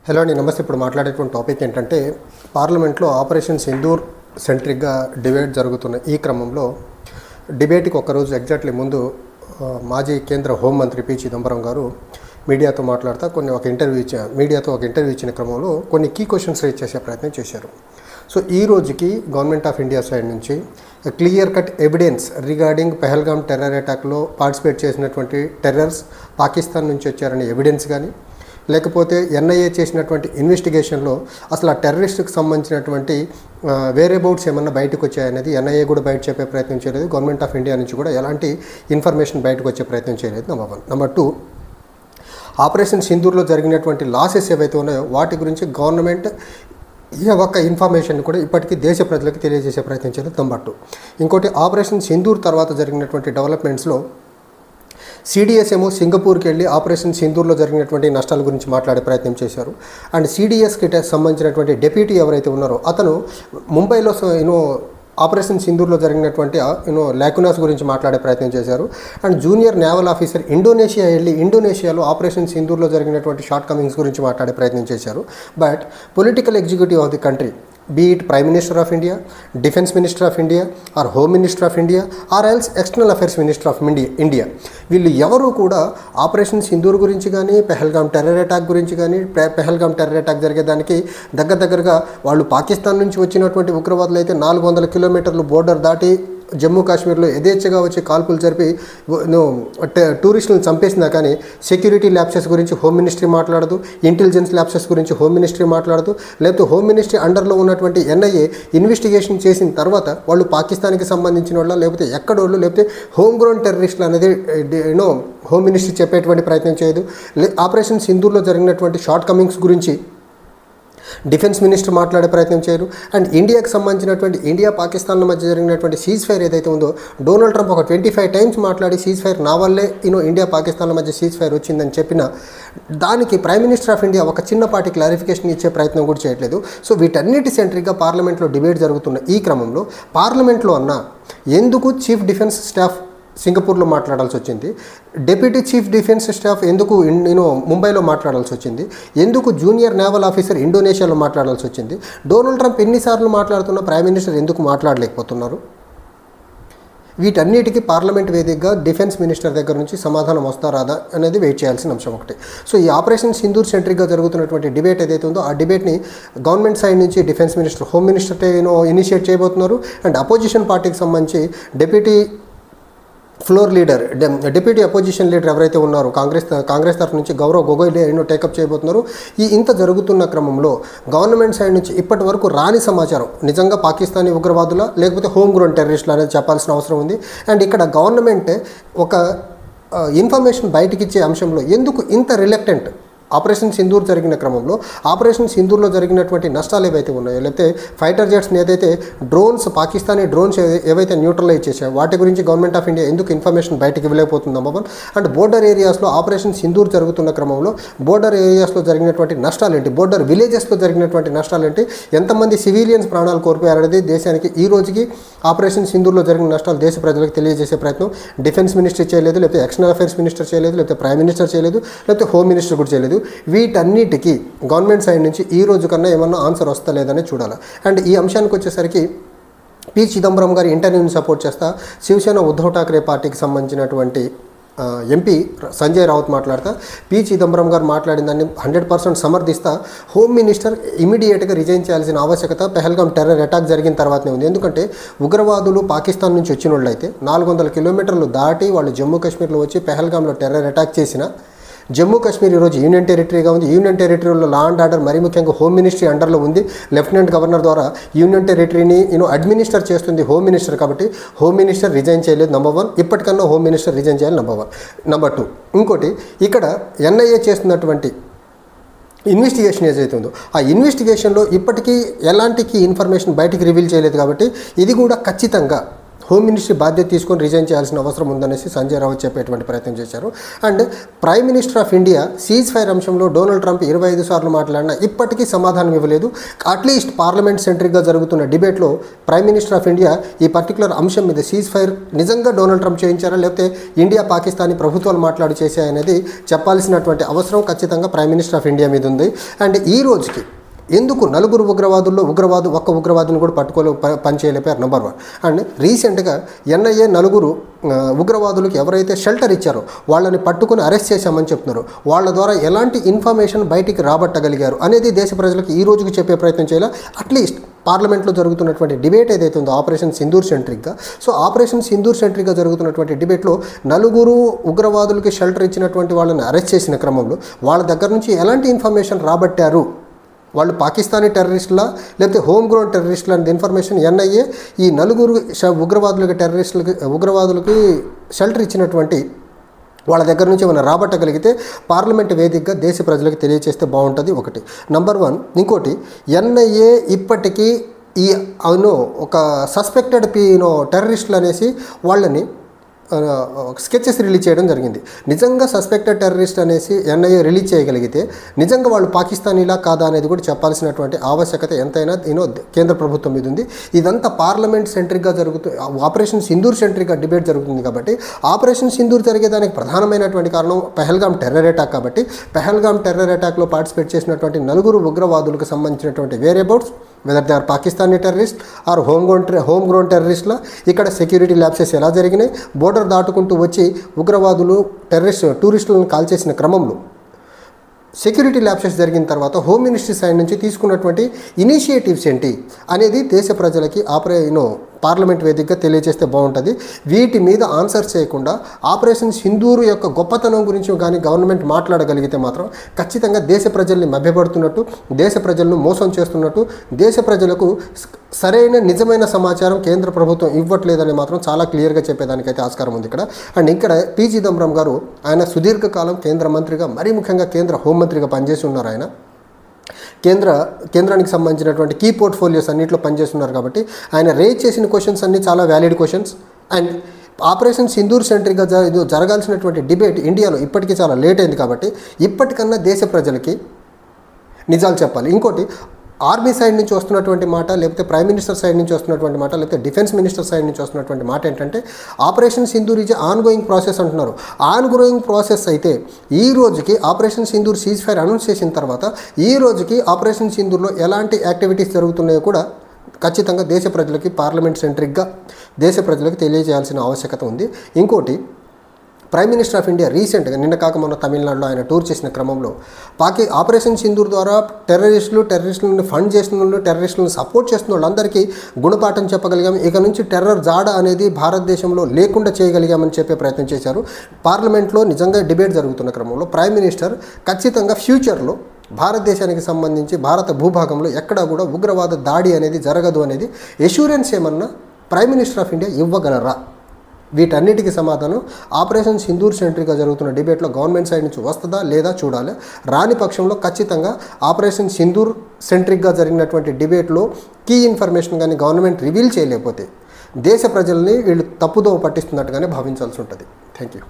Hello అండి, నమస్తే. ఇప్పుడు మాట్లాడేటువంటి టాపిక్ ఏంటంటే పార్లమెంట్లో ఆపరేషన్ సింధూర్ సెంట్రిక్గా డిబేట్ జరుగుతున్న ఈ క్రమంలో డిబేట్కి ఒక్కరోజు ఎగ్జాక్ట్లీ ముందు మాజీ కేంద్ర హోంమంత్రి పి చిదంబరం గారు మీడియాతో మాట్లాడుతూ మీడియాతో ఒక ఇంటర్వ్యూ ఇచ్చిన క్రమంలో కొన్ని కీ క్వశ్చన్స్ రేజ్ చేసే ప్రయత్నం చేశారు. సో ఈ రోజుకి గవర్నమెంట్ ఆఫ్ ఇండియా సైడ్ నుంచి clear cut evidence regarding Pahalgam terror అటాక్లో పార్టిసిపేట్ చేసినటువంటి టెర్రర్స్ పాకిస్తాన్ నుంచి వచ్చారనే ఎవిడెన్స్ కానీ, లేకపోతే ఎన్ఐఏ చేసినటువంటి ఇన్వెస్టిగేషన్లో అసలు ఆ టెర్రరిస్ట్కి సంబంధించినటువంటి వేరేబౌట్స్ ఏమన్నా బయటకు వచ్చాయనేది ఎన్ఐఏ కూడా బయట చెప్పే ప్రయత్నం చేయలేదు. గవర్నమెంట్ ఆఫ్ ఇండియా నుంచి కూడా ఎలాంటి ఇన్ఫర్మేషన్ బయటకు వచ్చే ప్రయత్నం చేయలేదు. నెంబర్ 2, ఆపరేషన్ సింధూర్లో జరిగినటువంటి లాసెస్ ఏవైతే ఉన్నాయో వాటి గురించి గవర్నమెంట్ ఈ ఒక్క ఇన్ఫర్మేషన్ కూడా ఇప్పటికీ దేశ ప్రజలకు తెలియజేసే ప్రయత్నం చేయలేదు. నెంబర్ 2, ఇంకోటి ఆపరేషన్ సింధూర్ తర్వాత జరిగినటువంటి డెవలప్మెంట్స్లో సిడిఎస్ ఏమో సింగపూర్కి వెళ్ళి ఆపరేషన్ సింధూర్లో జరిగినటువంటి నష్టాల గురించి మాట్లాడే ప్రయత్నం చేశారు. అండ్ సిడిఎస్కి సంబంధించినటువంటి డెప్యూటీ ఎవరైతే ఉన్నారో అతను ముంబైలో ఆపరేషన్ సింధూర్లో జరిగినటువంటి లాకునాస్ గురించి మాట్లాడే ప్రయత్నం చేశారు. And junior naval officer Indonesia వెళ్ళి ఇండోనేషియాలో ఆపరేషన్ సింధూర్లో జరిగినటువంటి షార్ట్ కమింగ్స్ గురించి మాట్లాడే ప్రయత్నం చేశారు. But political executive of the country, be it Prime Minister of India, Defense Minister of India, or Home Minister of India, or else External Affairs Minister of India, వీళ్ళు ఎవరు కూడా operation Sindoor గురించి కానీ, Pahalgam terror attack గురించి కానీ, Pahalgam terror attack జరిగేదానికి దగ్గరగా వాళ్ళు పాకిస్తాన్ నుంచి వచ్చినటువంటి ఉగ్రవాదులు అయితే 400 కిలోమీటర్లు బోర్డర్ దాటి జమ్మూ కాశ్మీర్లో యథేచ్ఛగా వచ్చి కాల్పులు జరిపి టూరిస్టులను చంపేసినా కానీ సెక్యూరిటీ ల్యాప్సెస్ గురించి హోమ్ మినిస్ట్రీ మాట్లాడదు, ఇంటెలిజెన్స్ ల్యాప్సెస్ గురించి హోమ్ మినిస్ట్రీ మాట్లాడదు. లేకపోతే హోమ్ మినిస్ట్రీ అండర్లో ఉన్నటువంటి ఎన్ఐఏ ఇన్వెస్టిగేషన్ చేసిన తర్వాత వాళ్ళు పాకిస్తాన్కి సంబంధించిన వాళ్ళ, లేకపోతే ఎక్కడోళ్ళు, లేకపోతే హోమ్ గ్రౌండ్ టెర్రరిస్టులు అనేది హోమ్ మినిస్ట్రీ చెప్పేటువంటి ప్రయత్నం చేయదు. ఆపరేషన్ సింధూర్లో జరిగినటువంటి షార్ట్ కమింగ్స్ గురించి డిఫెన్స్ మినిస్టర్ మాట్లాడే ప్రయత్నం చేయరు. అండ్ ఇండియాకి సంబంధించినటువంటి ఇండియా పాకిస్తాన్ల మధ్య జరిగినటువంటి సీజ్ ఫైర్ ఏదైతే ఉందో డొనాల్డ్ ట్రంప్ ఒక 25 టైమ్స్ మాట్లాడి సీజ్ ఫైర్ నా వల్లే ఇండియా పాకిస్తాన్ల మధ్య సీజ్ ఫైర్ వచ్చిందని చెప్పిన దానికి ప్రైమ్ మినిస్టర్ ఆఫ్ ఇండియా ఒక చిన్నపాటి క్లారిఫికేషన్ ఇచ్చే ప్రయత్నం కూడా చేయట్లేదు. సో వీటన్నిటి సెంట్రిక్గా పార్లమెంట్లో డిబేట్ జరుగుతున్న ఈ క్రమంలో పార్లమెంట్లో ఎందుకు చీఫ్ డిఫెన్స్ స్టాఫ్ సింగపూర్లో మాట్లాడాల్సి వచ్చింది, డెప్యూటీ చీఫ్ డిఫెన్స్ స్టాఫ్ ఎందుకు ముంబైలో మాట్లాడాల్సి వచ్చింది, ఎందుకు జూనియర్ నేవల్ ఆఫీసర్ ఇండోనేషియాలో మాట్లాడాల్సి వచ్చింది, డొనాల్డ్ ట్రంప్ ఎన్నిసార్లు మాట్లాడుతున్న ప్రైమ్ మినిస్టర్ ఎందుకు మాట్లాడలేకపోతున్నారు? వీటన్నిటికీ పార్లమెంట్ వేదికగా డిఫెన్స్ మినిస్టర్ దగ్గర నుంచి సమాధానం వస్తారాదా అనేది వెయిట్ చేయాల్సిన అంశం ఒకటి. సో ఈ ఆపరేషన్ సింధూర్ సెంట్రిక్గా జరుగుతున్నటువంటి డిబేట్ ఏదైతే ఉందో ఆ డిబేట్ని గవర్నమెంట్ సైడ్ నుంచి defence minister, home minister initiate చేయబోతున్నారు. అండ్ అపోజిషన్ పార్టీకి సంబంధించి deputy floor leader, deputy opposition leader ఎవరైతే ఉన్నారో కాంగ్రెస్ తరఫు నుంచి గౌరవ్ గొగోయ్ టేకప్ చేయబోతున్నారు. ఇంత జరుగుతున్న క్రమంలో గవర్నమెంట్ సైడ్ నుంచి ఇప్పటి వరకు రాని సమాచారం నిజంగా పాకిస్తానీ ఉగ్రవాదుల లేకపోతే హోమ్ గ్రౌండ్ టెర్రరిస్టులు అనేది చెప్పాల్సిన అవసరం ఉంది. అండ్ ఇక్కడ గవర్నమెంట్ ఒక ఇన్ఫర్మేషన్ బయటకిచ్చే అంశంలో ఎందుకు ఇంత రిలక్టెంట్? ఆపరేషన్ సింధూర్ జరిగిన క్రమంలో ఆపరేషన్ సింధూర్లో జరిగినటువంటి నష్టాలు ఏవైతే ఉన్నాయో, లేకపోతే ఫైటర్ జెట్స్ని ఏదైతే డ్రోన్స్, పాకిస్తానీ డ్రోన్స్ ఏవైతే న్యూట్రలైజ్ చేశాయో వాటి గురించి గవర్నమెంట్ ఆఫ్ ఇండియా ఎందుకు ఇన్ఫర్మేషన్ బయటకు ఇవ్వలేకపోతుంది? నెంబర్ 1. అండ్ బోర్డర్ ఏరియాస్లో ఆపరేషన్ సింధూర్ జరుగుతున్న క్రమంలో బోర్డర్ ఏరియాస్లో జరిగినటువంటి నష్టాలు ఏంటి, బోర్డర్ విలేజెస్లో జరిగినటువంటి నష్టాలు ఏంటి, ఎంతమంది సివిలియన్స్ ప్రాణాలు కోల్పోయారనేది దేశానికి ఈ రోజుకి ఆపరేషన్ సింధూర్లో జరిగిన నష్టాలు దేశ ప్రజలకు తెలియజేసే ప్రయత్నం డిఫెన్స్ మినిస్ట్రీ చేయలేదు, లేకపోతే ఎక్స్టర్నల్ అఫైర్స్ మినిస్టర్ చేయలేదు, లేకపోతే ప్రైమ్ మినిస్టర్ చేయలేదు, లేకపోతే హోమ్ మినిస్టర్ కూడా చేయలేదు. వీటన్నిటికీ గవర్నమెంట్ సైడ్ నుంచి ఈ రోజు కన్నా ఏమన్నా ఆన్సర్ వస్తలేదని చూడాలి. అండ్ ఈ అంశానికి వచ్చేసరికి పి చిదంబరం గారి ఇంటర్వ్యూని సపోర్ట్ చేస్తా శివసేన ఉద్ధవ్ ఠాక్రే పార్టీకి సంబంధించినటువంటి ఎంపీ సంజయ్ రావుత్ మాట్లాడతా పి చిదంబరం గారు మాట్లాడిన దాన్ని 100% సమర్థిస్తా. హోమ్ మినిస్టర్ ఇమీడియట్గా రిజైన్ చేయాల్సిన ఆవశ్యకత పెహల్గామ్ టెర్రర్ అటాక్ జరిగిన తర్వాతనే ఉంది. ఎందుకంటే ఉగ్రవాదులు పాకిస్తాన్ నుంచి వచ్చిన వాళ్ళు అయితే 400 కిలోమీటర్లు దాటి వాళ్ళు జమ్మూ కాశ్మీర్లో వచ్చి పెహల్గామ్లో టెర్రర్ అటాక్ చేసిన జమ్మూ కాశ్మీర్ ఈరోజు యూనియన్ టెరిటరీగా ఉంది. యూనియన్ టెరిటరీలో లా అండ్ ఆర్డర్ మరీ ముఖ్యంగా హోమ్ మినిస్ట్రీ అండర్లో ఉంది. లెఫ్టినెంట్ గవర్నర్ ద్వారా యూనియన్ టెరిటరీని అడ్మినిస్టర్ చేస్తుంది హోమ్ మినిస్టర్. కాబట్టి హోమ్ మినిస్టర్ రిజైన్ చేయలేదు. నెంబర్ 1. ఇప్పటికన్నా హోమ్ మినిస్టర్ రిజైన్ చేయాలి. నెంబర్ 1. నెంబర్ 2, ఇంకోటి ఇక్కడ ఎన్ఐఏ చేస్తున్నటువంటి ఇన్వెస్టిగేషన్ ఏదైతే ఉందో ఆ ఇన్వెస్టిగేషన్లో ఇప్పటికీ ఎలాంటి ఇన్ఫర్మేషన్ బయటికి రివీల్ చేయలేదు. కాబట్టి ఇది కూడా ఖచ్చితంగా హోమ్ మినిస్ట్రీ బాధ్యత తీసుకొని రిజైన్ చేయాల్సిన అవసరం ఉందనేసి సంజయ్ రావత్ చెప్పేటువంటి ప్రయత్నం చేశారు. And prime minister of India cease fire అంశంలో డొనాల్డ్ ట్రంప్ 25 సార్లు మాట్లాడినా ఇప్పటికీ సమాధానం ఇవ్వలేదు. అట్లీస్ట్ పార్లమెంట్ సెంట్రిక్గా జరుగుతున్న డిబేట్లో ప్రైమ్ మినిస్టర్ ఆఫ్ ఇండియా ఈ పర్టికులర్ అంశం మీద సీజ్ ఫైర్ నిజంగా డొనాల్డ్ ట్రంప్ చేయించారా లేకపోతే ఇండియా పాకిస్తానీ ప్రభుత్వాలు మాట్లాడి చేశాయనేది చెప్పాల్సినటువంటి అవసరం ఖచ్చితంగా ప్రైమ్ మినిస్టర్ ఆఫ్ ఇండియా మీద ఉంది. అండ్ ఈ రోజుకి ఎందుకు నలుగురు ఉగ్రవాదుల్లో ఒక్క ఉగ్రవాదిని కూడా పనిచేయలేపారు నెంబర్ 1. అండ్ రీసెంట్గా ఎన్ఐఏ నలుగురు ఉగ్రవాదులకు ఎవరైతే షెల్టర్ ఇచ్చారో వాళ్ళని పట్టుకుని అరెస్ట్ చేశామని చెప్తున్నారు. వాళ్ళ ద్వారా ఎలాంటి ఇన్ఫర్మేషన్ బయటికి రాబట్టగలిగారు అనేది దేశ ప్రజలకు ఈ రోజుకి చెప్పే ప్రయత్నం చేయాలి. అట్లీస్ట్ పార్లమెంట్లో జరుగుతున్నటువంటి డిబేట్ ఏదైతే ఉందో ఆపరేషన్ సింధూర్ సెంట్రిక్గా, సో ఆపరేషన్ సింధూర్ సెంట్రిక్గా జరుగుతున్నటువంటి డిబేట్లో నలుగురు ఉగ్రవాదులకి షెల్టర్ ఇచ్చినటువంటి వాళ్ళని అరెస్ట్ చేసిన క్రమంలో వాళ్ళ దగ్గర నుంచి ఎలాంటి ఇన్ఫర్మేషన్ రాబట్టారు, వాళ్ళు పాకిస్తానీ టెర్రరిస్టులా లేకపోతే హోమ్ గ్రోన్ టెర్రరిస్టులు అనే ఇన్ఫర్మేషన్ ఎన్ఐఏ ఈ నలుగురు ఉగ్రవాదులకి షెల్టర్ ఇచ్చినటువంటి వాళ్ళ దగ్గర నుంచి ఏమైనా రాబట్టగలిగితే పార్లమెంట్ వేదికగా దేశ ప్రజలకు తెలియజేస్తే బాగుంటుంది. ఒకటి నెంబర్ 1. ఇంకోటి ఎన్ఐఏ ఇప్పటికీ ఈ ఒక సస్పెక్టెడ్ టెర్రరిస్టులు అనేసి వాళ్ళని స్కెచెస్ రిలీజ్ చేయడం జరిగింది. నిజంగా సస్పెక్టెడ్ టెర్రరిస్ట్ అనేసి ఎన్ఐఏ రిలీజ్ చేయగలిగితే నిజంగా వాళ్ళు పాకిస్తానీలా కాదా అనేది కూడా చెప్పాల్సినటువంటి ఆవశ్యకత ఎంతైనా కేంద్ర ప్రభుత్వం మీద ఉంది. ఇదంతా పార్లమెంట్ సెంట్రిక్గా ఆపరేషన్ సింధూర్ సెంట్రిక్గా డిబేట్ జరుగుతుంది కాబట్టి ఆపరేషన్ సింధూర్ జరిగేదానికి ప్రధానమైనటువంటి కారణం పెహల్గాం టెర్రర్ అటాక్. కాబట్టి పెహల్గాం టెర్రర్ అటాక్లో పార్టిసిపేట్ చేసినటువంటి నలుగురు ఉగ్రవాదులకు సంబంధించినటువంటి variables whether they are Pakistani terrorist or home grown టెర్రరిస్ట్లా, ఇక్కడ సెక్యూరిటీ ల్యాప్సెస్ ఎలా జరిగినాయి, బోర్డర్ దాటుకుంటూ వచ్చి ఉగ్రవాదులు టూరిస్టులను కాల్చేసిన క్రమంలో సెక్యూరిటీ ల్యాప్సెస్ జరిగిన తర్వాత హోమ్ మినిస్ట్రీ సైడ్ నుంచి తీసుకున్నటువంటి ఇనిషియేటివ్స్ ఏంటి అనేది దేశ ప్రజలకి పార్లమెంట్ వేదికగా తెలియజేస్తే బాగుంటుంది. వీటి మీద ఆన్సర్ చేయకుండా ఆపరేషన్ సింధూర్ యొక్క గొప్పతనం గురించి కానీ గవర్నమెంట్ మాట్లాడగలిగితే మాత్రం ఖచ్చితంగా దేశ ప్రజల్ని మభ్యపడుతున్నట్టు, దేశ ప్రజలను మోసం చేస్తున్నట్టు, దేశ ప్రజలకు సరైన నిజమైన సమాచారం కేంద్ర ప్రభుత్వం ఇవ్వట్లేదని మాత్రం చాలా క్లియర్గా చెప్పేదానికైతే ఆస్కారం ఉంది ఇక్కడ. అండ్ ఇక్కడ పి చిదంబరం గారు ఆయన సుదీర్ఘకాలం కేంద్ర మంత్రిగా, మరీ ముఖ్యంగా కేంద్ర హోంమంత్రిగా పనిచేసి ఉన్నారు. ఆయన కేంద్రానికి సంబంధించినటువంటి కీ పోర్ట్ఫోలియోస్ అన్నింటిలో పనిచేస్తున్నారు కాబట్టి ఆయన రేజ్ చేసిన క్వశ్చన్స్ అన్నీ చాలా valid questions. And operation Sindoor సెంట్రిక్గా జరగాల్సినటువంటి డిబేట్ ఇండియాలో ఇప్పటికీ చాలా లేట్ అయింది కాబట్టి ఇప్పటికన్నా దేశ ప్రజలకి నిజాలు చెప్పాలి. ఇంకోటి ఆర్మీ సైడ్ నుంచి వస్తున్నటువంటి మాట, లేకపోతే ప్రైమ్ మినిస్టర్ సైడ్ నుంచి వస్తున్నటువంటి మాట, లేకపోతే డిఫెన్స్ మినిస్టర్ సైడ్ నుంచి వస్తున్నటువంటి మాట ఏంటంటే operation Sindoor is on going process అంటున్నారు. ఆన్ గోయింగ్ ప్రాసెస్ అయితే ఈ రోజుకి operation Sindoor cease fire announce చేసిన తర్వాత ఈ రోజుకి ఆపరేషన్ సింధూర్లో ఎలాంటి యాక్టివిటీస్ జరుగుతున్నాయో కూడా ఖచ్చితంగా దేశ ప్రజలకి పార్లమెంట్ సెంట్రిక్గా దేశ ప్రజలకు తెలియజేయాల్సిన ఆవశ్యకత ఉంది. ఇంకోటి ప్రైమ్ మినిస్టర్ ఆఫ్ ఇండియా రీసెంట్గా నిన్న కాక మొన్న తమిళనాడులో ఆయన టూర్ చేసిన క్రమంలో ఆపరేషన్ సింధూర్ ద్వారా టెర్రరిస్టులను ఫండ్ చేసిన వాళ్ళు, టెర్రరిస్టులను సపోర్ట్ చేస్తున్న వాళ్ళందరికీ గుణపాఠం చెప్పగలిగాము. ఇక నుంచి టెర్రర్ జాడ అనేది భారతదేశంలో లేకుండా చేయగలిగామని చెప్పే ప్రయత్నం చేశారు. పార్లమెంట్లో నిజంగా డిబేట్ జరుగుతున్న క్రమంలో ప్రైమ్ మినిస్టర్ ఖచ్చితంగా ఫ్యూచర్లో భారతదేశానికి సంబంధించి భారత భూభాగంలో ఎక్కడా కూడా ఉగ్రవాద దాడి అనేది జరగదు అనేది ఎష్యూరెన్స్ ఏమన్నా ప్రైమ్ మినిస్టర్ ఆఫ్ ఇండియా ఇవ్వగలరా? వీటన్నిటికీ సమాధానం ఆపరేషన్ సింధూర్ సెంట్రిక్గా జరుగుతున్న డిబేట్లో గవర్నమెంట్ సైడ్ నుంచి వస్తుందా లేదా చూడాలి. రాని పక్షంలో ఖచ్చితంగా ఆపరేషన్ సింధూర్ సెంట్రిక్గా జరిగినటువంటి డిబేట్లో కీ ఇన్ఫర్మేషన్ కానీ గవర్నమెంట్ రివీల్ చేయలేకపోతే దేశ ప్రజల్ని వీళ్ళు తప్పుదోవ పట్టిస్తున్నట్టుగానే భావించాల్సి ఉంటుంది. Thank you.